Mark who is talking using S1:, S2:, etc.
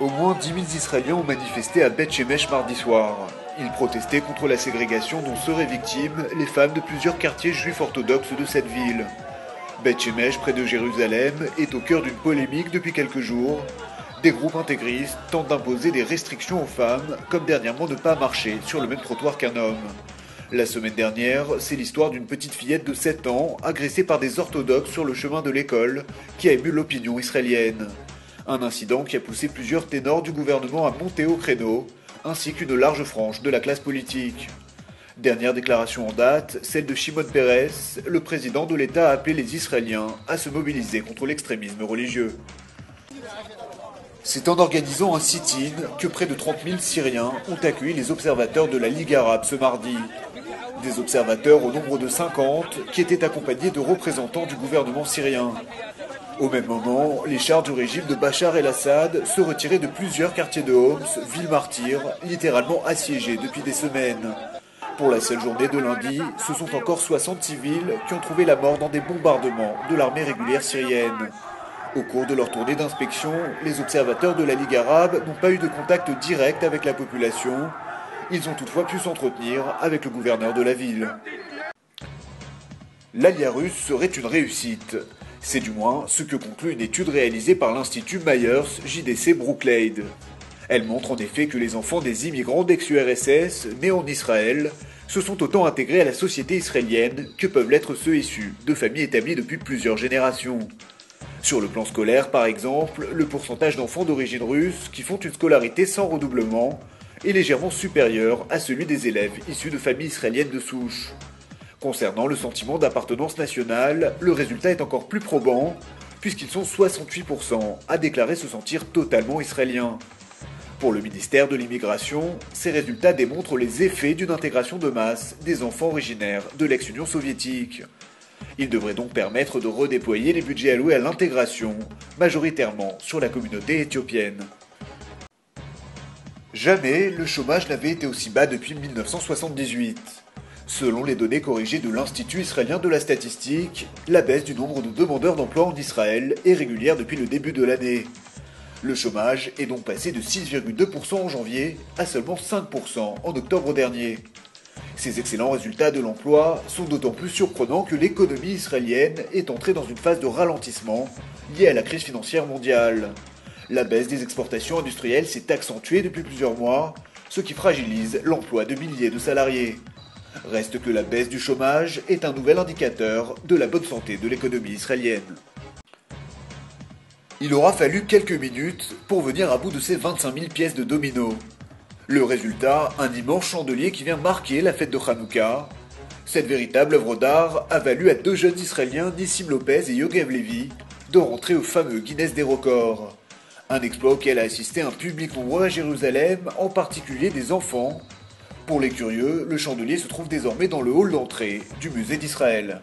S1: Au moins 10 000 Israéliens ont manifesté à Beth Shemesh mardi soir. Ils protestaient contre la ségrégation dont seraient victimes les femmes de plusieurs quartiers juifs orthodoxes de cette ville. Beth Shemesh, près de Jérusalem, est au cœur d'une polémique depuis quelques jours. Des groupes intégristes tentent d'imposer des restrictions aux femmes, comme dernièrement ne pas marcher sur le même trottoir qu'un homme. La semaine dernière, c'est l'histoire d'une petite fillette de 7 ans agressée par des orthodoxes sur le chemin de l'école qui a ému l'opinion israélienne. Un incident qui a poussé plusieurs ténors du gouvernement à monter au créneau, ainsi qu'une large frange de la classe politique. Dernière déclaration en date, celle de Shimon Peres, le président de l'État a appelé les Israéliens à se mobiliser contre l'extrémisme religieux. C'est en organisant un sit-in que près de 30 000 Syriens ont accueilli les observateurs de la Ligue arabe ce mardi. Des observateurs au nombre de 50 qui étaient accompagnés de représentants du gouvernement syrien. Au même moment, les chars du régime de Bachar el-Assad se retiraient de plusieurs quartiers de Homs, ville martyre, littéralement assiégée depuis des semaines. Pour la seule journée de lundi, ce sont encore 60 civils qui ont trouvé la mort dans des bombardements de l'armée régulière syrienne. Au cours de leur tournée d'inspection, les observateurs de la Ligue arabe n'ont pas eu de contact direct avec la population. Ils ont toutefois pu s'entretenir avec le gouverneur de la ville. L'Alia russe serait une réussite. C'est du moins ce que conclut une étude réalisée par l'Institut Myers JDC Brookline. Elle montre en effet que les enfants des immigrants d'ex-URSS nés en Israël se sont autant intégrés à la société israélienne que peuvent l'être ceux issus de familles établies depuis plusieurs générations. Sur le plan scolaire, par exemple, le pourcentage d'enfants d'origine russe qui font une scolarité sans redoublement est légèrement supérieur à celui des élèves issus de familles israéliennes de souche. Concernant le sentiment d'appartenance nationale, le résultat est encore plus probant, puisqu'ils sont 68% à déclarer se sentir totalement israéliens. Pour le ministère de l'Immigration, ces résultats démontrent les effets d'une intégration de masse des enfants originaires de l'ex-Union soviétique. Ils devraient donc permettre de redéployer les budgets alloués à l'intégration, majoritairement sur la communauté éthiopienne. Jamais le chômage n'avait été aussi bas depuis 1978. Selon les données corrigées de l'Institut israélien de la statistique, la baisse du nombre de demandeurs d'emploi en Israël est régulière depuis le début de l'année. Le chômage est donc passé de 6,2% en janvier à seulement 5% en octobre dernier. Ces excellents résultats de l'emploi sont d'autant plus surprenants que l'économie israélienne est entrée dans une phase de ralentissement liée à la crise financière mondiale. La baisse des exportations industrielles s'est accentuée depuis plusieurs mois, ce qui fragilise l'emploi de milliers de salariés. Reste que la baisse du chômage est un nouvel indicateur de la bonne santé de l'économie israélienne. Il aura fallu quelques minutes pour venir à bout de ces 25 000 pièces de dominos. Le résultat, un immense chandelier qui vient marquer la fête de Hanouka. Cette véritable œuvre d'art a valu à deux jeunes Israéliens, Nissim Lopez et Yogev Levi, de rentrer au fameux Guinness des records. Un exploit auquel a assisté un public nombreux à Jérusalem, en particulier des enfants. Pour les curieux, le chandelier se trouve désormais dans le hall d'entrée du musée d'Israël.